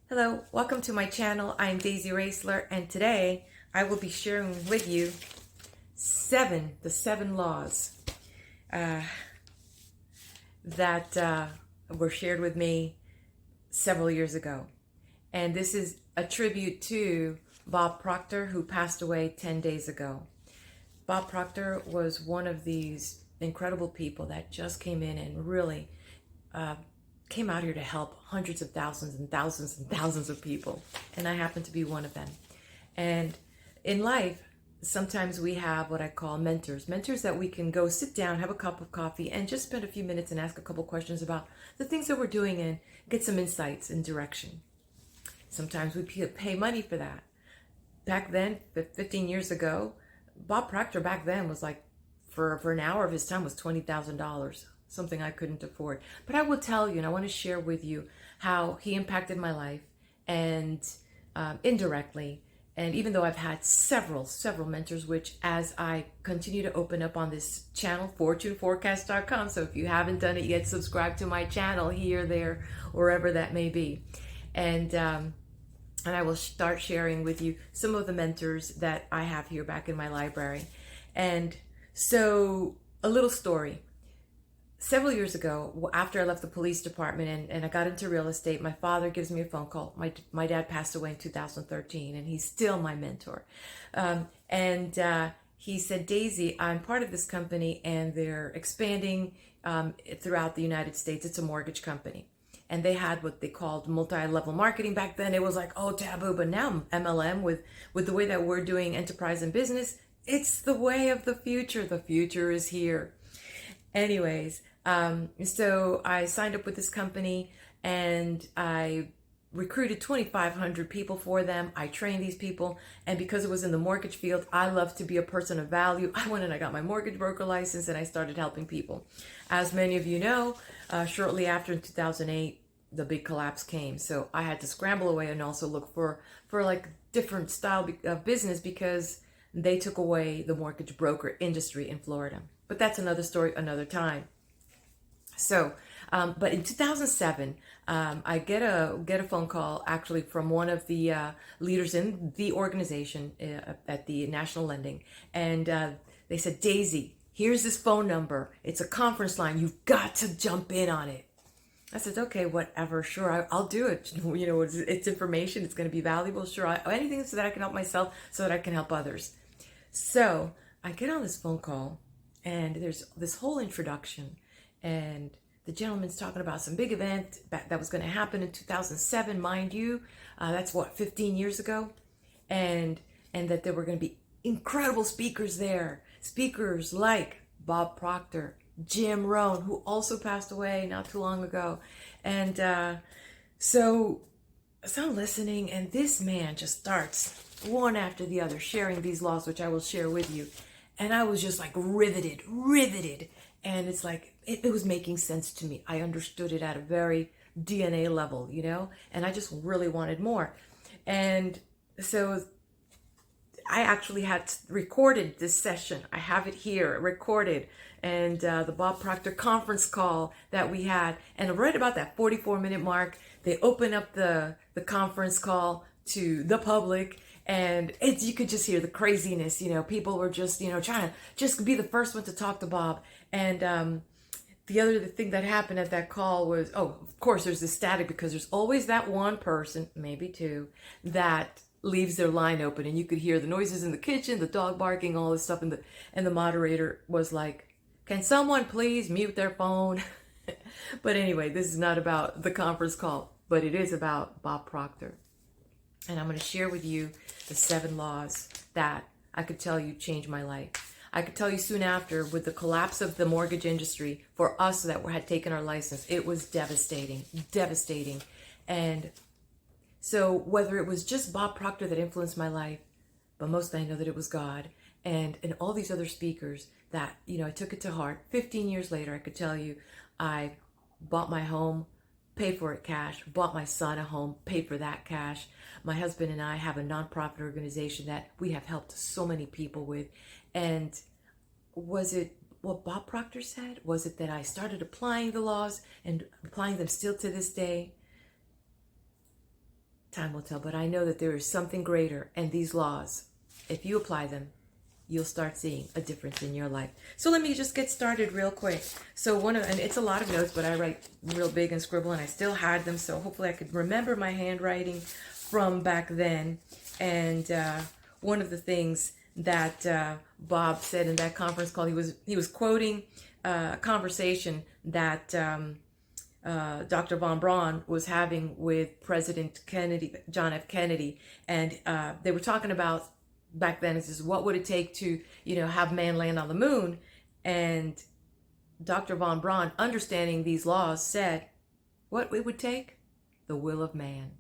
Hello, welcome to my channel. I'm Daisy Raisler, and today I will be sharing with you the seven laws that were shared with me several years ago. And this is a tribute to Bob Proctor, who passed away 10 days ago. Bob Proctor was one of these incredible people that just came in and really came out here to help hundreds of thousands and thousands and thousands of people. And I happen to be one of them. And in life, sometimes we have what I call mentors that we can go sit down, have a cup of coffee, and just spend a few minutes and ask a couple questions about the things that we're doing and get some insights and direction. Sometimes we pay money for that. Back then, 15 years ago, Bob Proctor back then was like, for an hour of his time was $20,000. Something I couldn't afford. But I will tell you, and I want to share with you how he impacted my life and indirectly. And even though I've had several mentors, which as I continue to open up on this channel, fortuneforecast.com. So if you haven't done it yet, subscribe to my channel here, there, wherever that may be. And I will start sharing with you some of the mentors that I have here back in my library. And so a little story. Several years ago, after I left the police department and I got into real estate, my father gives me a phone call. My dad passed away in 2013, and he's still my mentor. He said, Daisy, I'm part of this company, and they're expanding throughout the United States. It's a mortgage company. And they had what they called multi-level marketing back then. It was like, oh, taboo. But now MLM, with the way that we're doing enterprise and business, it's the way of the future. The future is here. Anyways, so I signed up with this company and I recruited 2,500 people for them. I trained these people, and because it was in the mortgage field, I love to be a person of value. I went and I got my mortgage broker license and I started helping people. As many of you know, shortly after in 2008, the big collapse came. So I had to scramble away and also look for like different style of business because they took away the mortgage broker industry in Florida. But that's another story, another time. So, but in 2007, I get a phone call actually from one of the leaders in the organization at the National Lending. And they said, Daisy, here's this phone number. It's a conference line. You've got to jump in on it. I said, okay, whatever. Sure, I'll do it. You know, it's information. It's going to be valuable. Sure, anything so that I can help myself, so that I can help others. So I get on this phone call, and there's this whole introduction, and the gentleman's talking about some big event that was going to happen in 2007, mind you. That's what, 15 years ago, and that there were going to be incredible speakers there. Speakers like Bob Proctor, Jim Rohn, who also passed away not too long ago, and so I'm listening, and this man just starts one after the other sharing these laws, which I will share with you. And I was just like riveted. And it's like, it was making sense to me. I understood it at a very DNA level, you know, and I just really wanted more. And so I actually had recorded this session. I have it here recorded, and the Bob Proctor conference call that we had. And right about that 44-minute mark, they open up the conference call to the public. And you could just hear the craziness, you know, people were just, you know, trying to just be the first one to talk to Bob. And the thing that happened at that call was, of course, there's the static because there's always that one person, maybe two, that leaves their line open. And you could hear the noises in the kitchen, the dog barking, all this stuff. And the moderator was like, can someone please mute their phone? But anyway, this is not about the conference call, but it is about Bob Proctor. And I'm going to share with you the 7 laws that I could tell you changed my life. I could tell you soon after, with the collapse of the mortgage industry, for us that had taken our license, it was devastating. And so whether it was just Bob Proctor that influenced my life, but mostly I know that it was God and all these other speakers that, you know, I took it to heart. 15 years later, I could tell you, I bought my home, paid for it cash, bought my son a home, paid for that cash. My husband and I have a nonprofit organization that we have helped so many people with. And was it what Bob Proctor said? Was it that I started applying the laws and applying them still to this day? Time will tell, but I know that there is something greater, and these laws, if you apply them, you'll start seeing a difference in your life. So let me just get started real quick. So and it's a lot of notes, but I write real big and scribble, and I still had them, so hopefully I could remember my handwriting from back then. And one of the things that Bob said in that conference call, he was quoting a conversation that Dr. von Braun was having with President Kennedy, John F. Kennedy, and they were talking about back then, is what would it take to, have man land on the moon? And Dr. von Braun, understanding these laws, said, what it would take? The will of man.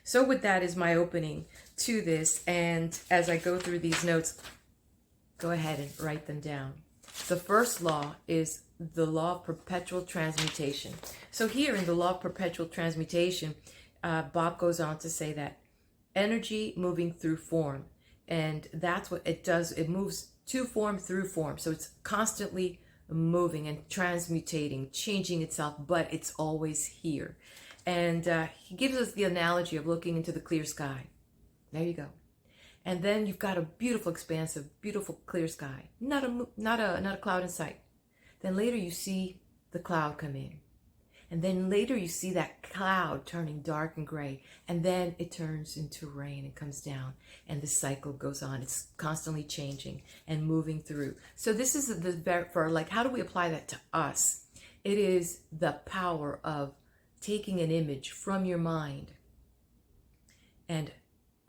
So with that is my opening to this. And as I go through these notes, go ahead and write them down. The first law is the law of perpetual transmutation. So here in the law of perpetual transmutation, Bob goes on to say that energy moving through form. And that's what it does. It moves to form through form. So it's constantly moving and transmutating, changing itself, but it's always here. And he gives us the analogy of looking into the clear sky. There you go. And then you've got a beautiful expanse of beautiful clear sky. Not a cloud in sight. Then later you see the cloud come in. And then later you see that cloud turning dark and gray. And then it turns into rain and comes down. And the cycle goes on. It's constantly changing and moving through. So this is how do we apply that to us? It is the power of taking an image from your mind and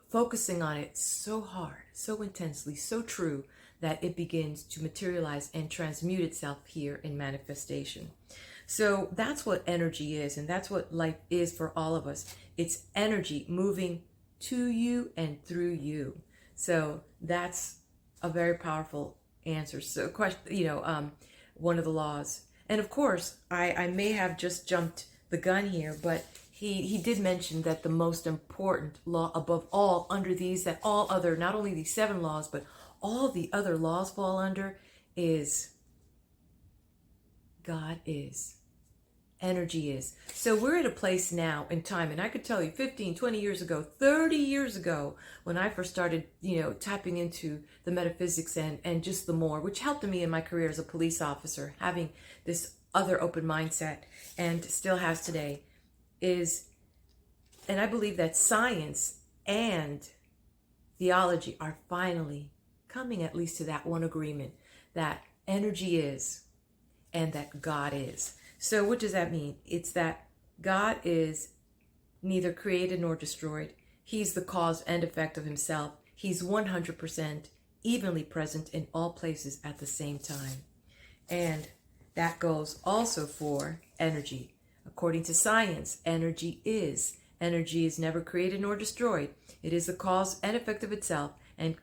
focusing on it so hard, so intensely, so true, that it begins to materialize and transmute itself here in manifestation. So that's what energy is, and that's what life is for all of us. It's energy moving to you and through you. So that's a very powerful answer. So one of the laws. And of course, I may have just jumped the gun here, but he did mention that the most important law above all, under these, that all other, not only these 7 laws, but all the other laws fall under, is God is. Energy is. So we're at a place now in time, and I could tell you 15, 20 years ago, 30 years ago, when I first started, tapping into the metaphysics and just the more, which helped me in my career as a police officer, having this other open mindset, and still has today, and I believe that science and theology are finally coming at least to that one agreement, that energy is and that God is. So what does that mean? It's that God is neither created nor destroyed. He's the cause and effect of himself. He's 100% evenly present in all places at the same time. And that goes also for energy. According to science, energy is. Energy is never created nor destroyed. It is the cause and effect of itself and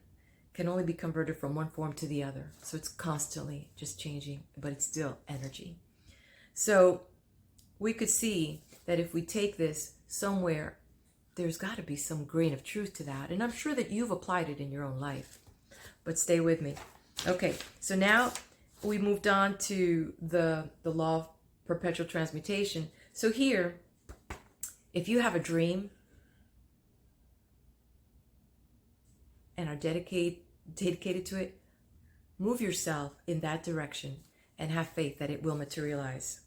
can only be converted from one form to the other. So it's constantly just changing, but it's still energy. So we could see that if we take this somewhere, there's got to be some grain of truth to that. And I'm sure that you've applied it in your own life. But stay with me. Okay, so now we moved on to the law of perpetual transmutation. So here, if you have a dream and are dedicated to it, move yourself in that direction and have faith that it will materialize.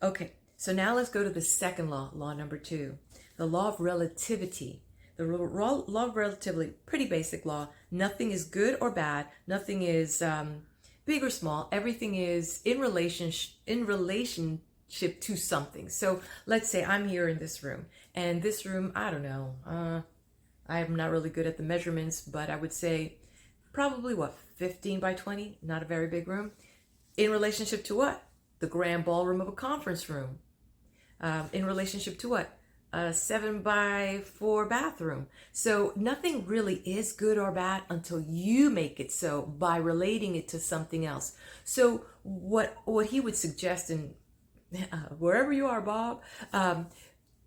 Okay, so now let's go to the second law, law number 2, the law of relativity. The law of relativity, pretty basic law. Nothing is good or bad. Nothing is big or small. Everything is in relationship to something. So let's say I'm here in this room, and this room, I don't know, I'm not really good at the measurements, but I would say probably 15 by 20, not a very big room. In relationship to what? The grand ballroom of a conference room. In relationship to what? A 7 by 4 bathroom. So nothing really is good or bad until you make it so by relating it to something else. So what he would suggest, and wherever you are, Bob,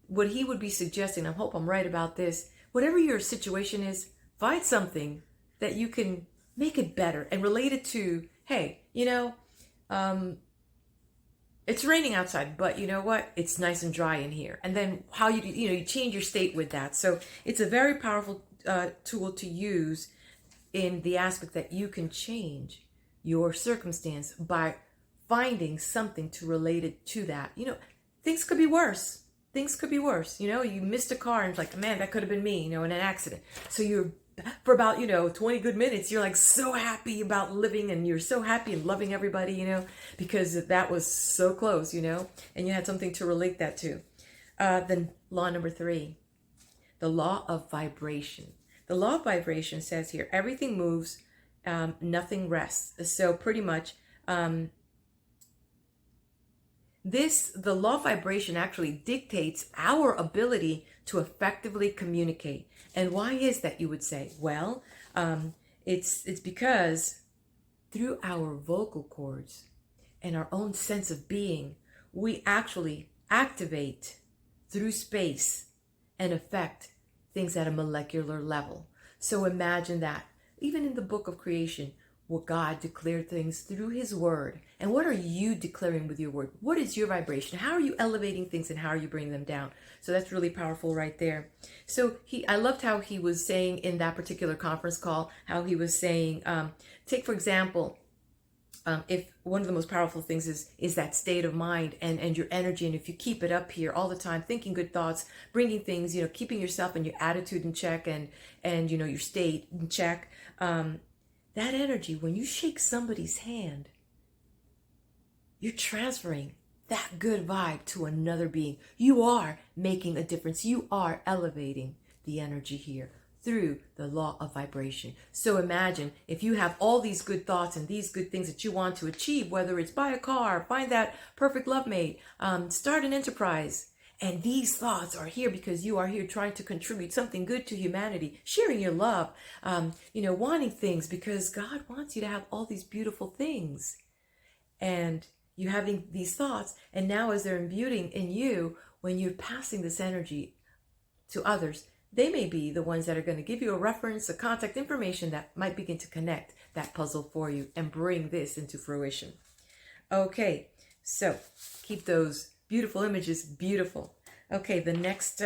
what he would be suggesting, I hope I'm right about this, whatever your situation is, find something that you can make it better and relate it to, hey, it's raining outside, but you know what? It's nice and dry in here. And then how you change your state with that. So it's a very powerful tool to use in the aspect that you can change your circumstance by finding something to relate it to that. Things could be worse. Things could be worse. You missed a car and it's like, man, that could have been me, in an accident. So you're, for about, 20 good minutes, you're like so happy about living and you're so happy and loving everybody, because that was so close, and you had something to relate that to. Then law number 3, the law of vibration. The law of vibration says here, everything moves, nothing rests. So pretty much, the law of vibration actually dictates our ability to effectively communicate. And why is that, you would say? Well, it's because through our vocal cords and our own sense of being, we actually activate through space and affect things at a molecular level. So imagine that. Even in the book of creation, where God declared things through his word. And what are you declaring with your word? What is your vibration? How are you elevating things and how are you bringing them down? So that's really powerful right there. So I loved how he was saying in that particular conference call, how he was saying, take for example, if one of the most powerful things is that state of mind and your energy, and if you keep it up here all the time, thinking good thoughts, bringing things, keeping yourself and your attitude in check and your state in check, that energy, when you shake somebody's hand, you're transferring that good vibe to another being. You are making a difference. You are elevating the energy here through the law of vibration. So imagine if you have all these good thoughts and these good things that you want to achieve, whether it's buy a car, find that perfect love mate, start an enterprise. And these thoughts are here because you are here trying to contribute something good to humanity, sharing your love, wanting things because God wants you to have all these beautiful things. And you having these thoughts, and now as they're imbuing in you, when you're passing this energy to others, they may be the ones that are going to give you a reference, a contact information that might begin to connect that puzzle for you and bring this into fruition. Okay, so keep those beautiful images beautiful. Okay, the next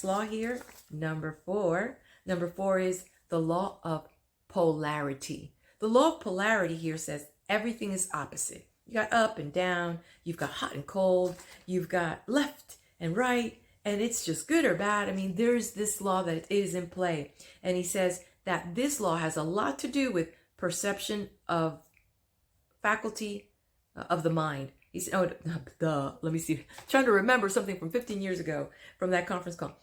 law here, number 4. Number 4 is the law of polarity. The law of polarity here says everything is opposite. You got up and down, you've got hot and cold, you've got left and right, and it's just good or bad. I mean, there's this law that is in play. And he says that this law has a lot to do with perception of faculty of the mind. He said, let me see. I'm trying to remember something from 15 years ago from that conference call.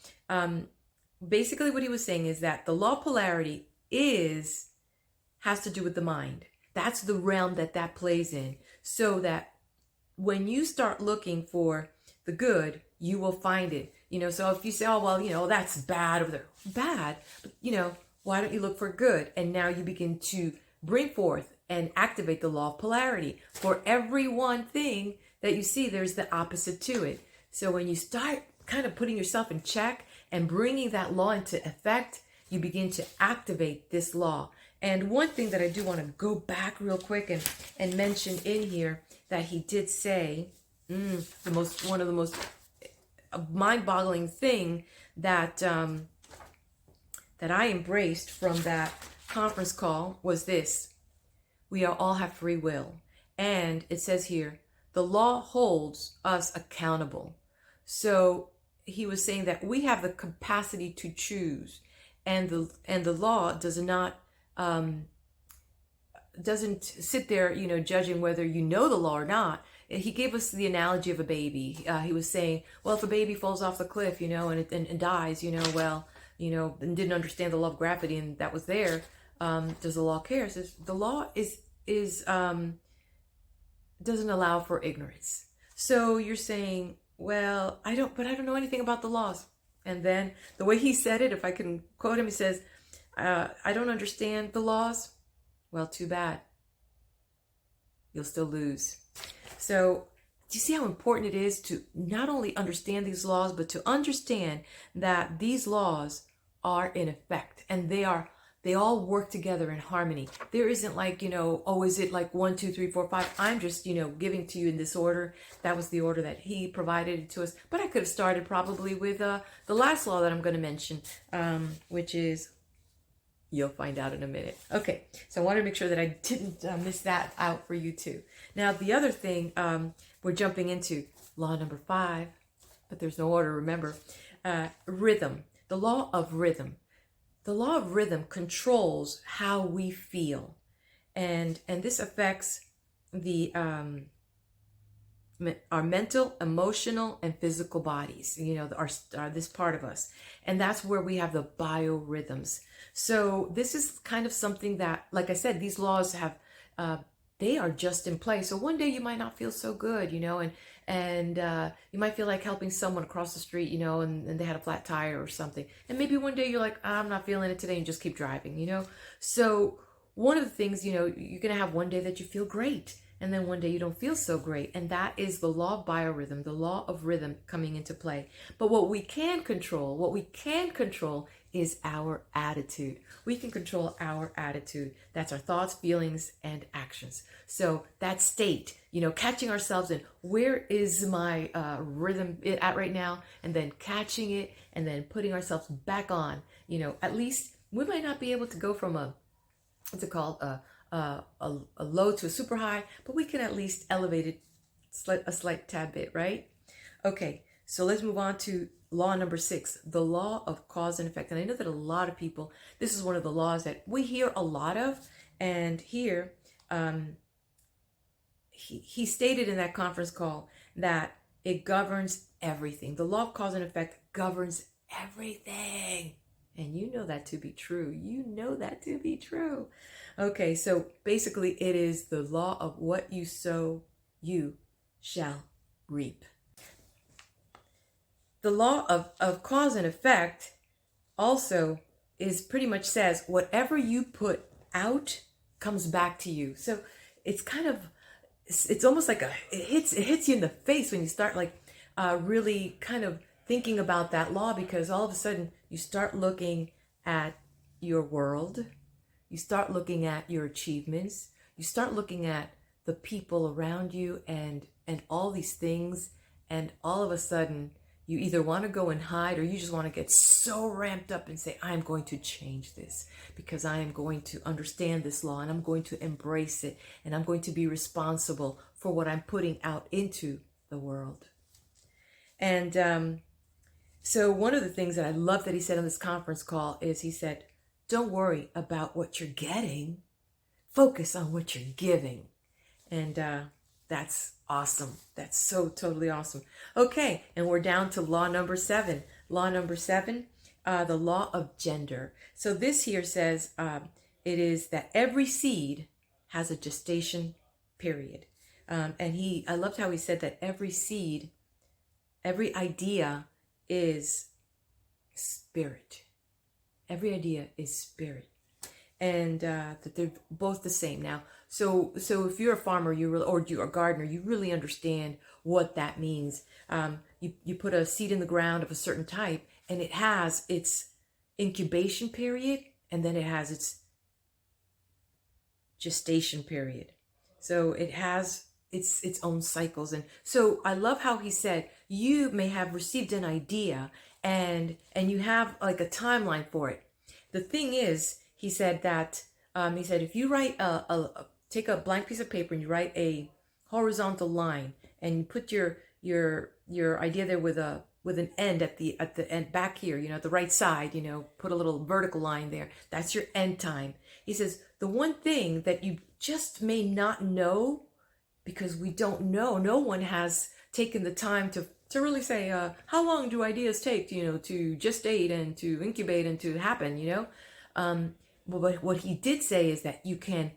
Basically what he was saying is that the law of polarity has to do with the mind. That's the realm that plays in. So that when you start looking for the good, you will find it. So if you say, oh, well, that's bad over there. Bad, but, why don't you look for good? And now you begin to bring forth and activate the law of polarity. For every one thing that you see, there's the opposite to it. So when you start kind of putting yourself in check and bringing that law into effect, you begin to activate this law. And one thing that I do want to go back real quick and mention in here that he did say, one of the most mind-boggling thing that I embraced from that conference call was this. We all have free will. And it says here, the law holds us accountable. So he was saying that we have the capacity to choose. And the law doesn't sit there, judging whether you know the law or not. He gave us the analogy of a baby. He was saying, well, if a baby falls off the cliff, and dies, and didn't understand the law of gravity and that was there, does the law care? It says the law doesn't allow for ignorance. So you're saying, well, I don't know anything about the laws. And then the way he said it, if I can quote him, he says, I don't understand the laws. Well, too bad. You'll still lose. So do you see how important it is to not only understand these laws, but to understand that these laws are in effect and they are They all work together in harmony. There isn't like, oh, is it like 1, 2, 3, 4, 5? I'm just, giving to you in this order. That was the order that he provided to us. But I could have started probably with the last law that I'm going to mention, which is, you'll find out in a minute. Okay, so I want to make sure that I didn't miss that out for you too. Now, the other thing we're jumping into, law number 5, but there's no order, remember. Rhythm, the law of rhythm. The law of rhythm controls how we feel, and this affects the our mental, emotional, and physical bodies. Our this part of us, and that's where we have the biorhythms. So this is kind of something that, like I said, these laws have. They are just in place. So one day you might not feel so good, and you might feel like helping someone across the street, and they had a flat tire or something. And maybe one day you're like, I'm not feeling it today, and just keep driving, So one of the things, you're going to have one day that you feel great, and then one day you don't feel so great. And that is the law of biorhythm, the law of rhythm coming into play. But what we can control is our attitude. We can control our attitude. That's our thoughts, feelings, and actions. So that state, catching ourselves in, where is my rhythm at right now? And then catching it and then putting ourselves back on. At least we might not be able to go from what's it called, a low to a super high, but we can at least elevate it a slight tad bit, right? Okay, so let's move on to law number 6, the law of cause and effect. And I know that a lot of people, this is one of the laws that we hear a lot of. And here, he stated in that conference call that it governs everything. The law of cause and effect governs everything. And you know that to be true. You know that to be true. Okay, so basically it is the law of what you sow, you shall reap. The law of cause and effect also is pretty much says whatever you put out comes back to you. So it's kind of, it's almost like it hits you in the face when you start really kind of thinking about that law, because all of a sudden you start looking at your world, you start looking at your achievements, you start looking at the people around you and all these things, and all of a sudden you either want to go and hide, or you just want to get so ramped up and say, I'm going to change this because I am going to understand this law and I'm going to embrace it and I'm going to be responsible for what I'm putting out into the world. And so one of the things that I love that he said on this conference call is he said, don't worry about what you're getting. Focus on what you're giving. And that's awesome. That's so totally awesome. Okay, and we're down to law number 7. Law number 7, the law of gender. So this here says it is that every seed has a gestation period. And I loved how he said that every seed, every idea is spirit. Every idea is spirit. And that they're both the same. Now, so if you're a farmer, or you're a gardener, you really understand what that means. You put a seed in the ground of a certain type, and it has its incubation period, and then it has its gestation period. So it has its own cycles. And so I love how he said, you may have received an idea, and you have like a timeline for it. The thing is, he said that if you write take a blank piece of paper and you write a horizontal line and you put your idea there with an end at the end back here, at the right side, put a little vertical line there. That's your end time. He says the one thing that you just may not know, because we don't know, no one has taken the time to really say how long do ideas take, to gestate and to incubate and to happen, But what he did say is that you can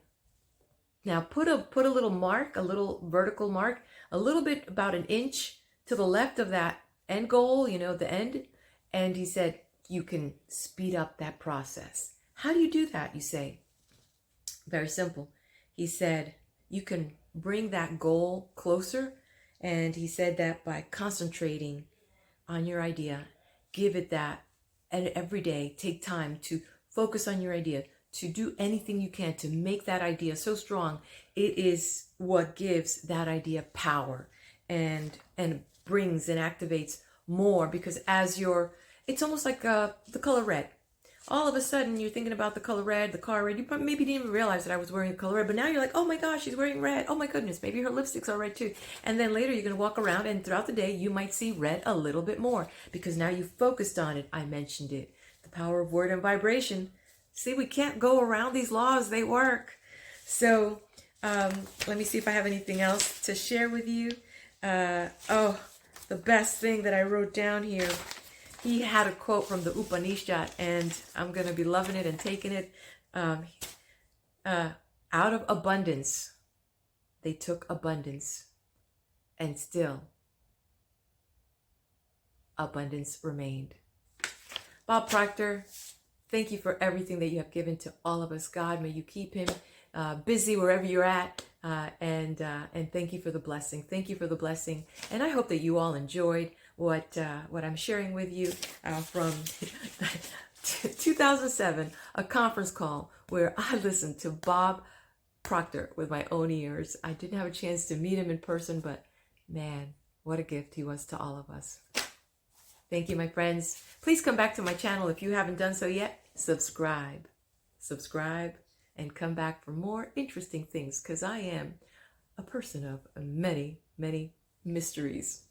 now put a little mark, a little vertical mark, a little bit about an inch to the left of that end goal, the end. And he said, you can speed up that process. How do you do that? You say, very simple. He said, you can bring that goal closer. And he said that by concentrating on your idea, give it that, and every day take time to focus on your idea, to do anything you can to make that idea so strong. It is what gives that idea power and brings and activates more, because it's almost like the color red. All of a sudden you're thinking about the color red, the car red. You maybe didn't even realize that I was wearing the color red, but now you're like, oh my gosh, she's wearing red. Oh my goodness, maybe her lipsticks are red too. And then later you're going to walk around, and throughout the day you might see red a little bit more because now you focused on it. I mentioned it. The power of word and vibration. See, we can't go around these laws. They work. So let me see if I have anything else to share with you. The best thing that I wrote down here. He had a quote from the Upanishad, and I'm going to be loving it and taking it. Out of abundance, they took abundance, and still abundance remained. Bob Proctor, thank you for everything that you have given to all of us. God, may you keep him busy wherever you're at. And thank you for the blessing. Thank you for the blessing. And I hope that you all enjoyed what I'm sharing with you from 2007, a conference call where I listened to Bob Proctor with my own ears. I didn't have a chance to meet him in person, but man, what a gift he was to all of us. Thank you, my friends. Please come back to my channel if you haven't done so yet. Subscribe, and come back for more interesting things, because I am a person of many, many mysteries.